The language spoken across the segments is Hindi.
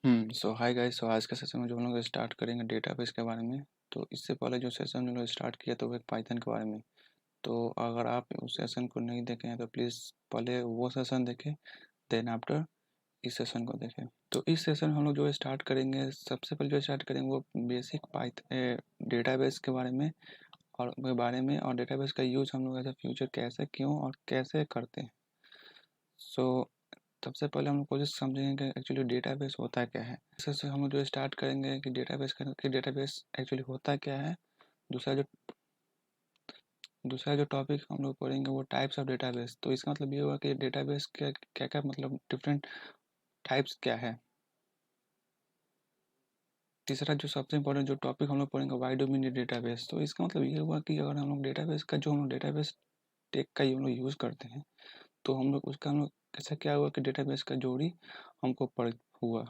सो हाय गाइस। सो आज के सेशन में जो हम लोग स्टार्ट करेंगे डेटाबेस के बारे में। तो इससे पहले जो सेशन हम लोग स्टार्ट किया तो वो एक पाइथन के बारे में। तो अगर आप उस सेशन को नहीं देखे हैं तो प्लीज़ पहले वो सेशन देखें, देन आफ्टर इस सेशन को देखें। तो इस सेशन हम लोग जो स्टार्ट करेंगे, सबसे पहले जो स्टार्ट करेंगे वो बेसिक डेटाबेस के बारे में और डेटाबेस का यूज़ हम लोग एज अ फ्यूचर कैसे, क्यों और कैसे करते हैं। सो सबसे पहले हम लोग कोशिश समझेंगे कि एक्चुअली डेटाबेस होता क्या है। इससे हम लोग जो स्टार्ट करेंगे कि डेटाबेस एक्चुअली होता क्या है। दूसरा जो दूसरा जो टॉपिक हम लोग पढ़ेंगे वो टाइप्स ऑफ डेटाबेस। तो इसका मतलब ये हुआ कि डेटाबेस क्या क्या क्या मतलब डिफरेंट टाइप्स क्या है। तीसरा जो सबसे इम्पोर्टेंट जो टॉपिक हम लोग पढ़ेंगे why do we need database. तो इसका मतलब ये हुआ कि अगर हम लोग डेटाबेस टेक का हम लोग यूज़ करते हैं तो हम लोग ऐसा क्या हुआ कि डेटाबेस का जोड़ी हमको पड़ हुआ।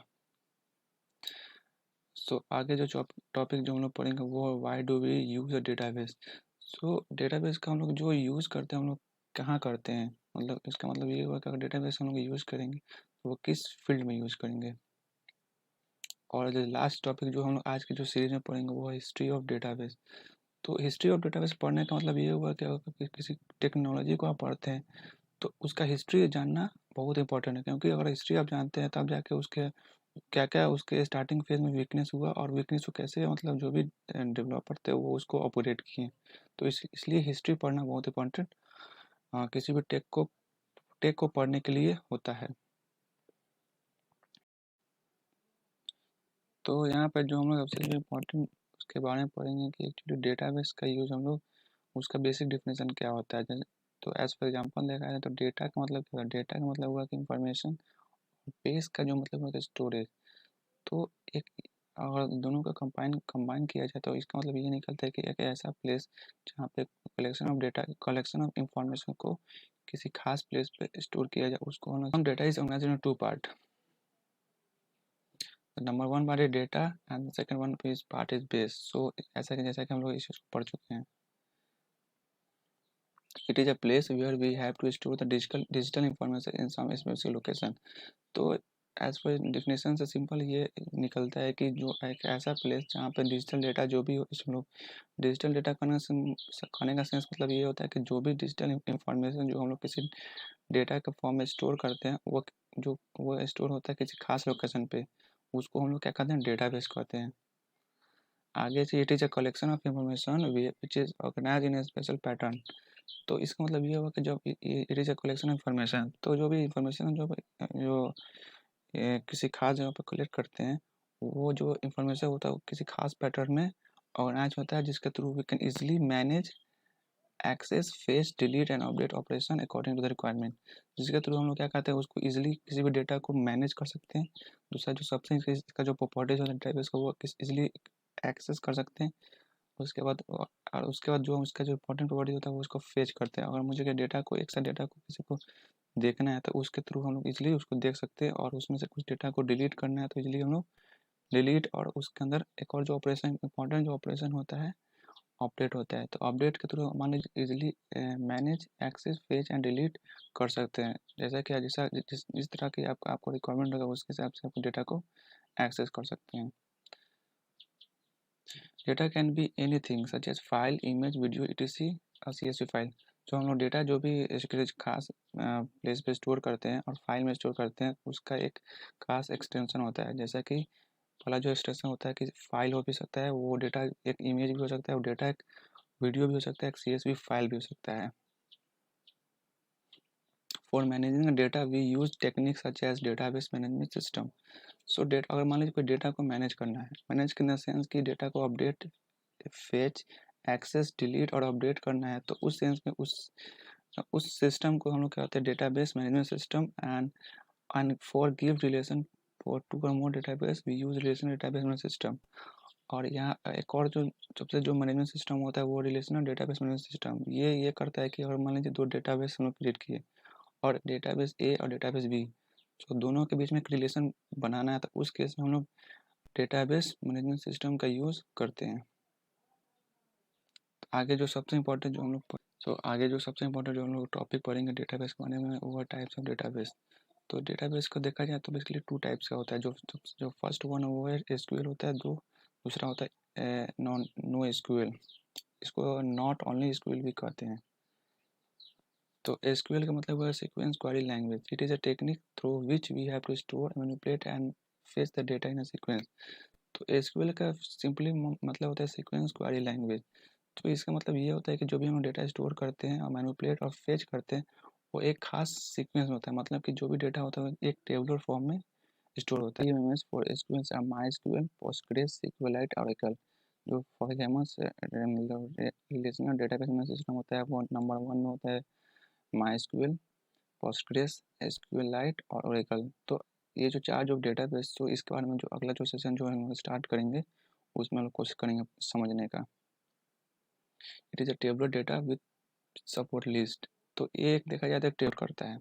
सो आगे जो टॉपिक जो हम लोग पढ़ेंगे वो why do we use a database. So database का हम लोग जो यूज़ करते हैं हम लोग कहाँ करते हैं, मतलब इसका मतलब ये हुआ कि अगर डेटाबेस हम लोग यूज़ करेंगे तो वो किस फील्ड में यूज़ करेंगे। और जो लास्ट टॉपिक जो हम लोग आज के जो सीरीज में पढ़ेंगे वो है हिस्ट्री ऑफ डेटाबेस। तो हिस्ट्री ऑफ डेटाबेस पढ़ने का मतलब ये हुआ कि अगर किसी टेक्नोलॉजी को आप पढ़ते हैं तो उसका हिस्ट्री जानना बहुत इंपॉर्टेंट है, क्योंकि अगर हिस्ट्री आप जानते हैं तब जाके उसके क्या क्या उसके स्टार्टिंग फेज में वीकनेस हुआ और वीकनेस को कैसे मतलब जो भी डेवलपर थे वो उसको ऑपरेट किए। तो इसलिए हिस्ट्री पढ़ना बहुत इंपॉर्टेंट किसी भी टेक को पढ़ने के लिए होता है। तो यहाँ पर जो हम लोग सबसे जो इम्पोर्टेंट उसके बारे में पढ़ेंगे कि एक्चुअली डेटाबेस का यूज़ हम लोग उसका बेसिक डिफिनेशन क्या होता है। जैसे तो एज फॉर एग्जांपल देखा जाए तो डेटा का मतलब क्या है। डेटा का मतलब हुआ कि इंफॉर्मेशन, बेस का जो मतलब होता है स्टोरेज। तो एक अगर दोनों का कंबाइन किया जाए तो इसका मतलब ये निकलता है कि एक ऐसा प्लेस जहाँ पे कलेक्शन ऑफ इंफॉर्मेशन को किसी खास प्लेस पे स्टोर किया जाए उसको हम data is organised in two part. Number one part is data and second one is part is base. So ऐसा कि जैसा कि हम लोग इस चीज़ को पढ़ चुके हैं, it is a place where we have to store the digital information in some specific location. तो एज पर डेफिनेशन से सिंपल ये निकलता है कि जो एक ऐसा प्लेस जहाँ पे डिजिटल डेटा जो भी हो, हम लोग डिजिटल डेटा कहने का सेंस मतलब ये होता है कि जो भी डिजिटल इंफॉर्मेशन जो हम लोग किसी डेटा के फॉर्म में स्टोर करते हैं वो स्टोर होता है किसी खास लोकेशन पे, उसको हम लोग क्या कहते हैं, डेटाबेस कहते हैं। आगे से it is a collection of information which is organise in a special pattern. तो इसका मतलब ये होगा कि जब it is a collection of information, तो जो भी इंफॉर्मेशन जो किसी खास जगह पर कलेक्ट करते हैं वो जो इंफॉर्मेशन होता है वो किसी खास पैटर्न में ऑर्गेनाइज होता है, जिसके through we can easily manage access fetch delete and update operation according to the requirement. जिसके थ्रू हम लोग क्या कहते हैं उसको इजीली किसी भी डेटा को मैनेज कर सकते हैं। दूसरा जो सबसे इसका जो प्रॉपर्टीज होता है डेटाबेस का वो इजीली एक्सेस कर सकते हैं। उसके बाद जो उसका जो इंपॉर्टेंट प्रॉपर्टी होता है वो उसको फेच करते हैं। अगर मुझे डेटा को एक साथ डेटा को किसी को देखना है तो उसके थ्रू हम लोग इजीली उसको देख सकते हैं, और उसमें से कुछ डेटा को डिलीट करना है तो इजीली हम लोग डिलीट, और उसके अंदर एक और जो ऑपरेशन इंपॉर्टेंट जो ऑपरेशन होता है अपडेट होता है। तो अपडेट के थ्रू मान लीजिए easily manage access fetch and delete कर सकते हैं। जैसा कि जिस तरह की आपको रिक्वायरमेंट होगा उसके हिसाब से आप डेटा को एक्सेस कर सकते हैं। Data can be anything such as file, image, video, etc और CSV फाइल। जो हम लोग डेटा जो भी खास प्लेस पे स्टोर करते हैं और फाइल में स्टोर करते हैं उसका एक खास एक्सटेंशन होता है। जैसा कि पहला जो एक्सटेंशन होता है कि फाइल हो भी सकता है, वो डेटा एक इमेज भी हो सकता है, वो डेटा एक वीडियो भी हो सकता है, एक CSV फाइल भी हो सकता है। For managing data we use technique such as database management system. So data अगर मान लीजिए कोई डेटा को मैनेज करना है, मैनेज करने सेंस की डेटा को अपडेट, फेच, एक्सेस, डिलीट और अपडेट करना है, तो उस सेंस में उस सिस्टम को हम लोग क्या कहते हैं, database management system. And for give relation for to promote database we use relation database management system. और यहाँ एक और जो सबसे जो मैनेजमेंट सिस्टम होता है वो रिलेशनल डेटाबेस मैनेजमेंट सिस्टम। ये करता है कि अगर मान लीजिए दो डेटाबेस हम लोग क्रिएट किए और डेटाबेस ए और डेटाबेस बी, तो दोनों के बीच में एक रिलेशन बनाना है, तो उस केस में हम लोग डेटाबेस मैनेजमेंट सिस्टम का यूज़ करते हैं। आगे जो सबसे इम्पोर्टेंट जो हम लोग टॉपिक पढ़ेंगे डेटाबेस के बारे में वो है टाइप्स ऑफ डेटाबेस। तो डेटाबेस को देखा जाए तो बेसिकली 2 टाइप्स का होता है। जो फर्स्ट वन वो है एसक्यूएल होता है, दूसरा होता है नो एसक्यूएल। इसको नॉट ओनली एसक्यूएल भी कहते हैं। तो एसक्यूएल का मतलब है sequence query language. It is a technique through which we have to store, manipulate and fetch the data in a sequence. तो एसक्यूएल का सिंपली मतलब होता है सीक्वेंस क्वेरी लैंग्वेज। तो इसका मतलब ये होता है कि जो भी हम डेटा स्टोर करते हैं और मैनिपुलेट और फेच करते हैं वो एक खास सीक्वेंस में होता है। मतलब कि जो भी डेटा होता है एक टेबुलर फॉर्म में स्टोर होता है। MS for SQL or MySQL, PostgreSQL, SQLite, Oracle. जो फॉर फेमस मतलब रिलेशनल डेटाबेस में सिस्टम होता है वो नंबर 1 में होता है माइस्क्यूएल, पोस्टग्रेस, एसक्यूएलाइट और ओरेकल। तो ये जो 4 जो डेटाबेस, तो इसके बारे में जो अगला जो सेशन जो हम स्टार्ट करेंगे उसमें हम लोग कोशिश करेंगे समझने का। It is a tabular data with support list. तो ये एक देखा जाए तो टेबल करता है।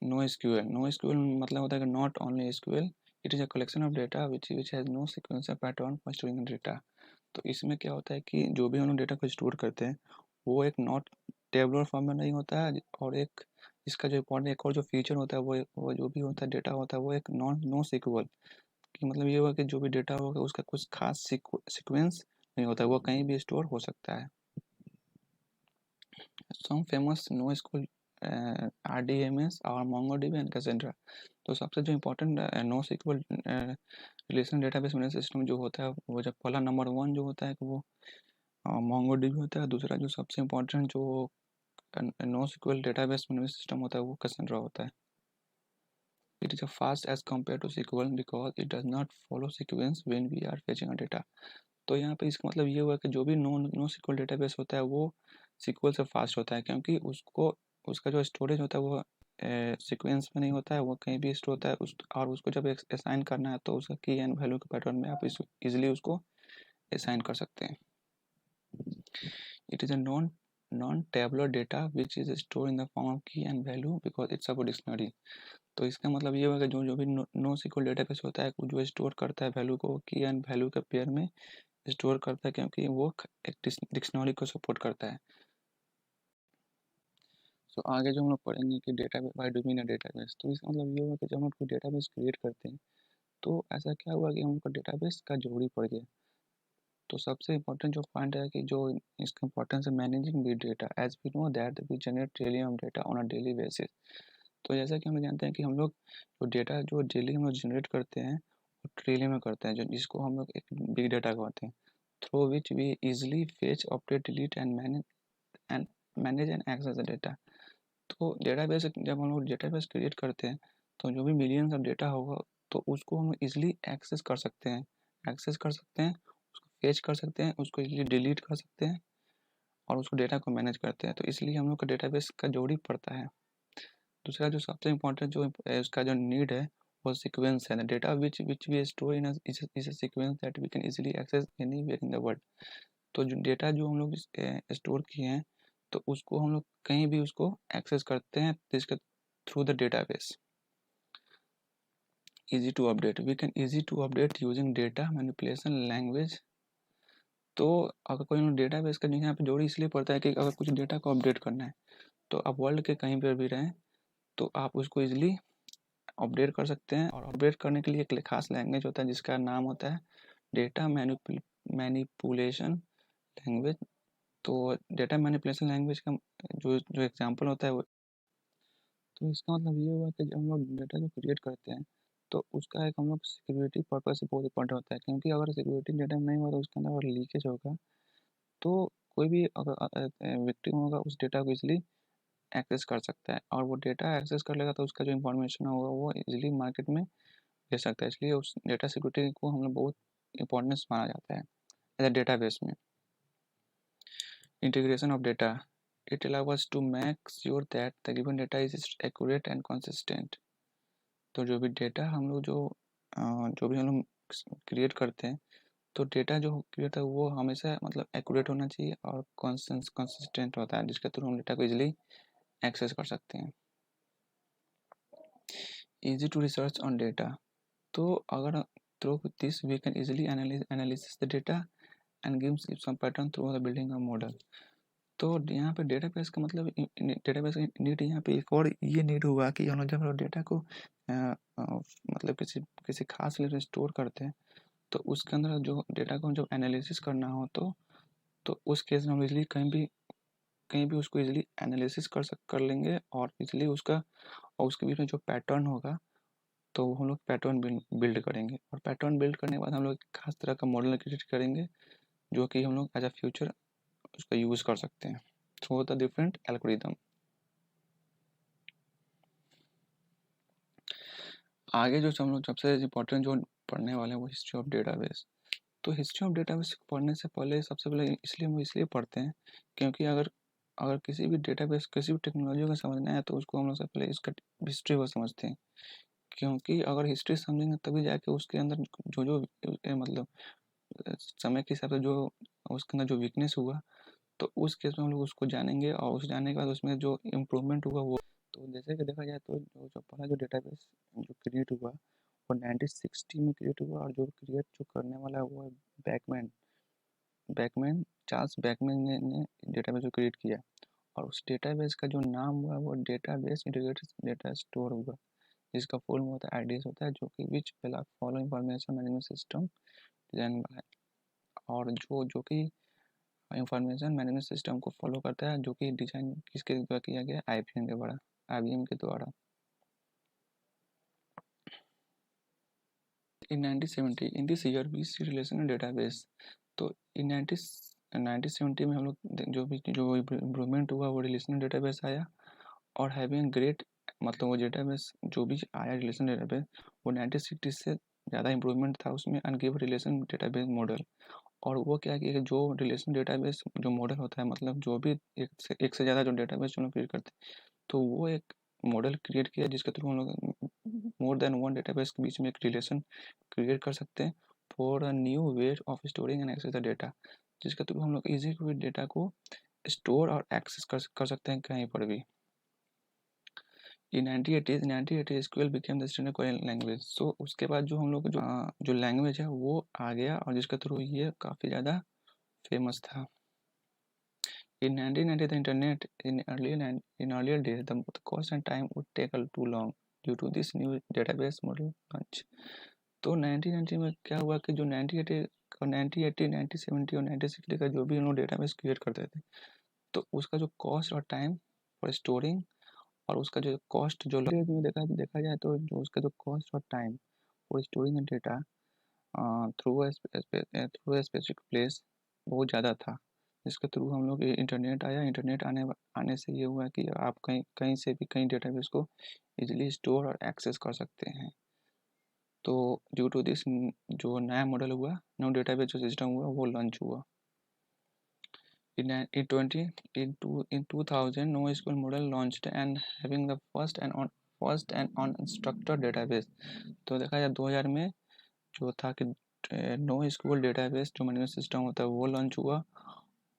नो एसक्यूएल मतलब होता है कि not only SQL, it is a collection of data which has no sequential pattern for storing data. तो इसमें क्या होता है कि जो भी हम लोग डेटा को स्टोर करते हैं वो एक नॉट टेबुलर फॉर्म में नहीं होता है, और एक इसका जो इम्पोर्टेंट एक और जो फीचर होता है वो जो भी होता है डेटा होता है वो एक नो सीक्वल। कि मतलब ये हुआ कि जो भी डेटा होगा उसका कुछ खास सीक्वेंस नहीं होता है, वो कहीं भी स्टोर हो सकता है। Some famous NoSQL RDMS और MongoDB एंड Cassandra। तो सबसे जो important NoSQL relational database management system जो होता है वो जब पहला नंबर 1 जो होता है कि वो MongoDB होता है। दूसरा जो सबसे इम्पोर्टेंट जो NoSQL डेटाबेस मैनेजमेंट सिस्टम होता है वो Cassandra होता है। It is fast as compared to SQL because it does not follow sequence when we are fetching a data। तो यहाँ पे इसका मतलब ये हुआ कि जो भी नो सिक्वल डेटाबेस होता है वो सिक्वल से फास्ट होता है, क्योंकि उसका जो स्टोरेज होता है वो सीक्वेंस में नहीं होता है, वो कहीं भी स्टोर होता है और उसको जब असाइन करना है तो उसका की एंड वैल्यू के पैटर्न में आप इजीली उसको असाइन कर सकते हैं। It is a non tabular data which is store in the form of key and value because it's a dictionary. तो इसका मतलब ये होगा जो भी नो सिक्वल डेटाबेस होता है जो स्टोर करता है वैल्यू को की एंड वैल्यू के पेयर में स्टोर करता है, क्योंकि वो एक डिक्शनरी को सपोर्ट करता है। तो आगे जो हम लोग पढ़ेंगे कि database by doing a database. तो इसका मतलब ये हुआ कि जब हम लोग डेटाबेस क्रिएट करते हैं तो ऐसा क्या हुआ कि हम लोग डेटाबेस का जरूरी पड़ गया। तो सबसे इम्पोर्टेंट जो पॉइंट है कि जो इसका इम्पोर्टेंस है managing big data. As we know that we generate trillion of data on a daily basis. तो जैसा कि हम लोग जानते हैं कि हम लोग जो डेटा जो डेली हम लोग जनरेट करते हैं वो ट्रिलियन में करते हैं, जिसको हम लोग एक बिग डेटा कहते हैं। Through which we easily fetch, update, delete and manage and access the data. तो डेटाबेस जब हम लोग डेटाबेस क्रिएट करते हैं तो जो भी मिलियंस ऑफ डेटा होगा तो उसको हम इजीली एक्सेस कर सकते हैं, उसको फेच कर सकते हैं, उसको इजीली डिलीट कर सकते हैं और उसको डेटा को मैनेज करते हैं। तो इसलिए हम लोग का डेटाबेस का जरूरी पड़ता है। दूसरा जो सबसे इम्पोर्टेंट जो उसका जो नीड है वो सीक्वेंस है। Data which we store in is a sequence that we can easily access anywhere in the world. तो जो डेटा जो हम लोग स्टोर किए हैं तो उसको हम लोग कहीं भी उसको एक्सेस करते हैं जिसके through the database. Easy to update, we can easy to update using data manipulation language. तो अगर कोई डेटाबेस का यहाँ पे जोड़ी इसलिए पड़ता है कि अगर कुछ डेटा को अपडेट करना है तो आप वर्ल्ड के कहीं पर भी रहें तो आप उसको इजीली अपडेट कर सकते हैं। और अपडेट करने के लिए एक खास लैंग्वेज होता है जिसका नाम होता है डेटा मैनिपुलेशन लैंग्वेज। तो डेटा मैनिपुलेशन लैंग्वेज का जो एग्जांपल होता है वो, तो इसका मतलब ये हुआ कि जब हम लोग डेटा जो क्रिएट करते हैं तो उसका एक हम लोग सिक्योरिटी पर्पज से बहुत इंपॉर्टेंट होता है, क्योंकि अगर सिक्योरिटी डेटा में नहीं हुआ तो उसके अंदर अगर लीकेज होगा तो कोई भी अगर विक्टिम होगा उस डेटा को इसलिए एक्सेस कर सकता है, और वो डेटा एक्सेस कर लेगा तो उसका जो इन्फॉर्मेशन होगा वो इजीली मार्केट में दे सकता है। इसलिए उस डेटा सिक्योरिटी को हम लोग बहुत इंपॉर्टेंस माना जाता है एज अ डेटाबेस में। Integration of data, it allows us to make sure that the given data is accurate and consistent। तो जो भी डेटा हम लोग जो भी हम लोग क्रिएट करते हैं तो डेटा जो क्रिएट है वो हमेशा मतलब एक्यूरेट होना चाहिए और कंसिस्टेंट होता है, जिसके थ्रू हम डेटा को इजीली एक्सेस कर सकते हैं। Easy to research on data, तो अगर through this we can easily analysis the data and gives some pattern through the building a model। तो यहाँ पे डेटाबेस का मतलब डेटाबेस का नीड यहाँ पे एक और ये नीड हुआ कि हम लोग जब डेटा को मतलब किसी किसी खास लेवल में स्टोर करते हैं तो उसके अंदर जो डेटा को जब एनालिसिस करना हो तो उस केस में हम इजली कहीं भी उसको इजीली एनालिसिस कर लेंगे और इजीली उसका और उसके बीच में जो पैटर्न होगा तो हम लोग पैटर्न बिल्ड करेंगे और पैटर्न बिल्ड करने के बाद हम लोग एक खास तरह का मॉडल क्रिएट करेंगे जो कि हम लोग एज अ फ्यूचर उसका यूज़ कर सकते हैं थ्रू द डिफरेंट एल्गोरिदम। आगे जो हम लोग सबसे इम्पोर्टेंट जो पढ़ने वाले हैं वो हिस्ट्री ऑफ डेटाबेस। तो हिस्ट्री ऑफ डेटाबेस पढ़ने से पहले सबसे पहले इसलिए पढ़ते हैं क्योंकि अगर अगर किसी भी डेटाबेस किसी भी टेक्नोलॉजी को समझना है तो उसको हम लोग सबसे पहले इसका हिस्ट्री को समझते हैं क्योंकि अगर हिस्ट्री समझेंगे तभी जाके उसके अंदर जो जो मतलब समय के हिसाब से जो उसके अंदर जो वीकनेस हुआ तो उस केस में हम लोग उसको जानेंगे और उस जानने के बाद उसमें जो इम्प्रूवमेंट हुआ वो तो जैसे कि देखा जाए तो जो पहला जो डेटाबेस जो क्रिएट हुआ वो 1960 में क्रिएट हुआ और जो क्रिएट जो करने वाला है वो है बैकमैन बैकमैन चार्ल्स बैकमैन ने डेटाबेस को क्रिएट किया और उस डेटाबेस का जो नाम हुआ वो डेटाबेस इंटीग्रेटेड डेटा स्टोर हुआ जिसका फुल होता है आईडीएस होता है जो कि which follow information management system design है और जो कि इंफॉर्मेशन मैनेजमेंट सिस्टम को फॉलो करता है जो कि डिजाइन किसके द्वारा किया गया आईबीएम के द्वारा आईबीएम के द्वारा। In 1970 in this year we see relational database तो in 1970 में हम लोग जो इम्प्रूवमेंट हुआ वो रिलेशनल डेटाबेस आया और हैविंग ग्रेट मतलब वो डेटाबेस जो भी आया रिलेशनल डेटाबेस वो 1960 से ज़्यादा इम्प्रूवमेंट था उसमें अनगिव रिलेशन डेटाबेस मॉडल और वो क्या कि जो रिलेशन डेटाबेस जो मॉडल होता है मतलब जो भी एक से ज़्यादा जो डेटाबेस जो लोग क्रिएट करते हैं तो वो एक मॉडल क्रिएट किया जिसके थ्रू हम लोग मोर देन वन डेटाबेस के बीच में एक रिलेशन क्रिएट कर सकते हैं for a new way of storing and access the data जिसके थ्रू हम लोग इजी डेटा को स्टोर और एक्सेस कर सकते हैं कहीं पर भी। In 1980 SQL became the standard query language। सो उसके बाद जो हम लोग जो लैंग्वेज है वो आ गया और जिसके थ्रू ये काफ़ी ज़्यादा फेमस था। In 1990 the internet in earlier days the cost and time would take too long due to this new database model launch। तो 1990 में क्या हुआ कि जो 1980 और 1980 1970 और 1960 का जो भी हम लोग डेटाबेस क्रिएट करते थे तो उसका जो कॉस्ट और टाइम फॉर स्टोरिंग और उसका जो कॉस्ट जो में देखा जाए तो जो उसका जो कॉस्ट और time for storing data through a specific place बहुत ज़्यादा था जिसके थ्रू हम लोग इंटरनेट आया इंटरनेट आने से ये हुआ कि आप कहीं कहीं से भी कहीं डेटाबेस को इजीली स्टोर और एक्सेस कर सकते हैं। तो ड्यू टू दिस जो नया मॉडल हुआ न्यू डेटाबेस जो सिस्टम हुआ वो लॉन्च हुआ। In 2000 NoSQL model launched and having the first and unstructured database। तो देखा जाए 2000 में जो था कि नो एसक्यूएल डेटाबेस जो मैनेजमेंट सिस्टम होता है वो लॉन्च हुआ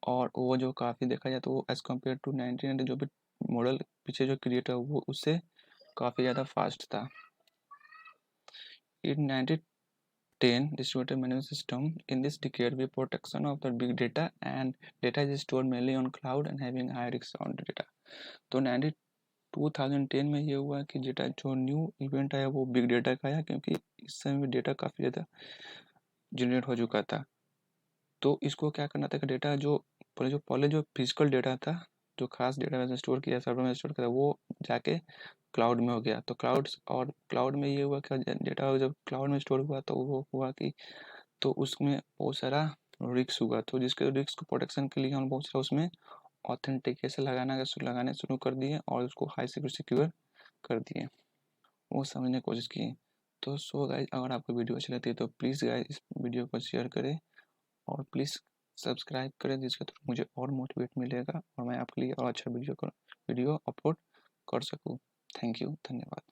और वो जो काफ़ी देखा जाए तो वो एज़ कम्पेयर टू 1990 जो भी मॉडल पीछे जो क्रिएट हुआ वो उससे काफ़ी ज़्यादा फास्ट था। इन 1910 distributed management system in this decade with protection of the big data and data is stored mainly on cloud and having high risk on data। तो 2010 में ये हुआ कि डेटा जो न्यू इवेंट आया वो बिग डेटा का आया क्योंकि इस समय डेटा काफ़ी ज़्यादा जनरेट हो चुका था। तो इसको क्या करना था कि डेटा जो पहले जो फिजिकल डेटा था जो खास डेटा में स्टोर किया सर्वर में स्टोर किया वो जाके क्लाउड में हो गया। तो क्लाउड में ये हुआ कि डेटा जब क्लाउड में स्टोर हुआ तो वो हुआ कि तो उसमें बहुत सारा रिस्क हुआ तो जिसके रिस्क को प्रोटेक्शन के लिए हम बहुत सारा उसमें ऑथेंटिकेशन लगाने शुरू कर दिए और उसको हाई सिक्योर कर दिए वो समझने की कोशिश की। तो सो गाइज अगर आपको वीडियो अच्छी लगती है तो प्लीज़ गाइज इस वीडियो को शेयर करें और प्लीज़ सब्सक्राइब करें जिसके थ्रू मुझे और मोटिवेट मिलेगा और मैं आपके लिए और अच्छा वीडियो अपलोड कर सकूँ। थैंक यू, धन्यवाद।